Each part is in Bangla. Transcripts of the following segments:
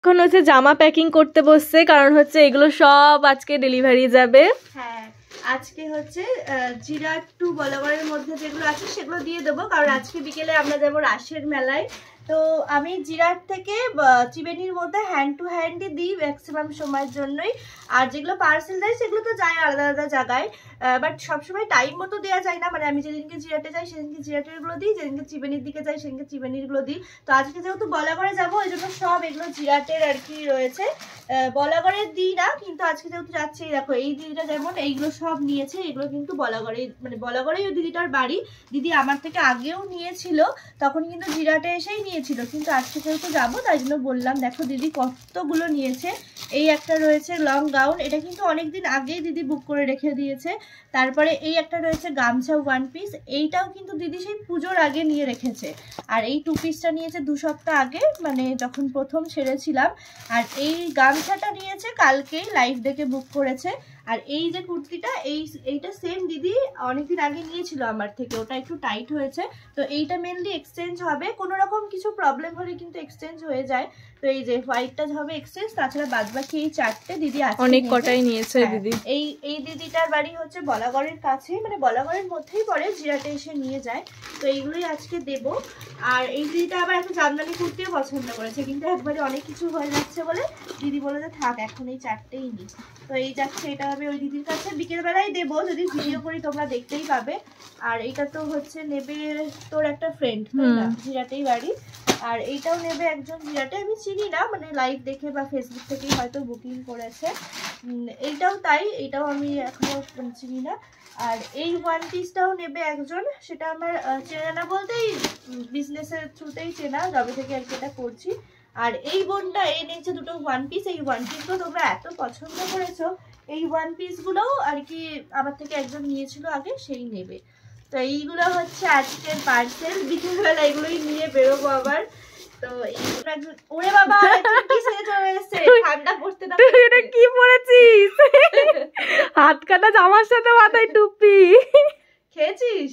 এখন হচ্ছে জামা প্যাকিং করতে বসছে, কারণ হচ্ছে এগুলো সব আজকে ডেলিভারি যাবে। হ্যাঁ, আজকে হচ্ছে জিরাট টু বলাগড়ের মধ্যে যেগুলো আছে সেগুলো দিয়ে দেবো, কারণ আজকে বিকেলে আমরা যাবো রাসের মেলায়। তো আমি জিরাট থেকে ত্রিবেণীর মধ্যে হ্যান্ড টু হ্যান্ডই দিই ম্যাক্সিমাম সময়ের জন্যই। আর যেগুলো পার্সেল দেয় সেগুলো তো যায় আলাদা আলাদা জায়গায়, বাট সবসময় টাইম মতো দেওয়া যায় না। মানে আমি যেদিনকে জিরাটে যাই সেদিনকে জিরাটেরগুলো দিই, যেদিনকে ত্রিবেণীর দিকে যাই সেদিনকে ত্রিবেণীরগুলো দিই। তো আজকে যেহেতু বলাগড়ে যাবো ওই জন্য সব এগুলো জিরাটের আর কি রয়েছে, বলাগড়ের দিই না। কিন্তু আজকে যেহেতু যাচ্ছি, দেখো এই দিদিটা যেমন এইগুলো সব নিয়েছে, এগুলো কিন্তু বলাগড়ে, মানে বলাগড়েই ওই দিদিটার বাড়ি। দিদি আমার থেকে আগেও নিয়েছিল, তখন কিন্তু জিরাটে এসেই নিয়েছিল, কিন্তু আজকে যেহেতু যাবো তাই জন্য বললাম। দেখো দিদি কতগুলো নিয়েছে। এই একটা রয়েছে লং গাউন, এটা কিন্তু অনেকদিন আগেই দিদি বুক করে রেখে দিয়েছে। তারপরে এই একটা রয়েছে গামছা ওয়ান পিস, এইটাও কিন্তু দিদি সেই পুজোর আগে নিয়ে রেখেছে। আর এই টু পিসটা নিয়েছে 2 সপ্তাহ আগে, মানে যখন প্রথম ছেড়েছিলাম। আর এই গামছাটা নিয়েছে কালকেই লাইভ দেখে বুক করেছে। আর এই যে কুর্তিটা, এইটা সেম দিদি অনেকদিন আগে নিয়েছিল আমার থেকে, ওটা একটু টাইট হয়েছে। তো এইটা মেনলি এক্সচেঞ্জ হবে, কোনো রকম কিছু প্রবলেম হলে কিন্তু এক্সচেঞ্জ হয়ে যায়। তো এই যে হোয়াইটটা হবে এক্সচেঞ্জ, তাছাড়া বাদবাকি এই 4টে দিদি আছে, অনেক কটাই নিয়েছে দিদি। এই দিদিটার বাড়ি হচ্ছে বলাগড়ের কাছেই, মানে বলাগড়ের মধ্যেই পড়ে, জিরাটে এসে নিয়ে যায়। তো এইগুলোই আজকে দেব। আর এই দিদিটা আবার একটা জামদানি কুর্তিও পছন্দ করেছে, কিন্তু একবারে অনেক কিছু হয়ে যাচ্ছে বলে দিদি বলে যে থাক এখন এই 4টেই নি। তো এই যাচ্ছে, এটা হবে ওই দিদির কাছে, বিকেল বেলায় দেবো, যদি ভিডিও করি তোমরা দেখতেই পাবে। আর এইটা তো হচ্ছে নেবে তোর একটা ফ্রেন্ড, তাই না, জিরাটেই বাড়ি। আর এইটাও নেবে একজন জিরাটে, আমি চিনি না, মানে লাইভ দেখে বা ফেসবুক থেকেই হয়তো বুকিং করেছে। এইটাও তাই, এইটাও আমি এখনো চিনি না। আর এই ওয়ান পিসটাও নেবে একজন, সেটা আমার চেনা না বলতেই বিজনেসের থ্রুতেই চেনা, যবে থেকে আর কি এটা করছি। আর এই বোনটা এই নিয়েছে দুটো ওয়ান পিস, এই ওয়ান পিসগুলো তোমরা এত পছন্দ করেছো, এই ওয়ান পিসগুলোও আর কি আমার থেকে একজন নিয়েছিল আগে, সেই নেবে। তো এইগুলো হচ্ছে আজকের পার্সেল, বিকেলবেলা এগুলোই নিয়ে বেরোবো আবার। তো ওরে বাবা কি সেজে চলে এসেছে, ঠান্ডা পড়তে না। এটা কি পরেছিস? হাত কাটা জামার সাথে মাথায় টুপি। খেয়েছিস?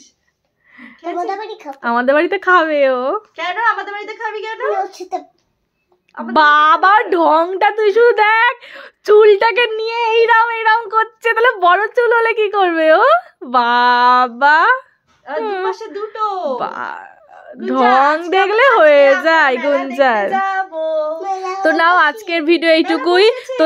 আমাদের বাড়িতে খাবে ও। কেন আমাদের বাড়িতে খাবি কেন? বাবার ঢংটা তুই শুধু দেখ, চুলটাকে নিয়ে এইরাম করছে, তাহলে বড় চুল হলে কি করবে ও? বাবা দুপাশে দুটো ঢং দেখলে হয়ে যায় গুঞ্জার। তো নাও আজকের ভিডিও এইটুকুই। তো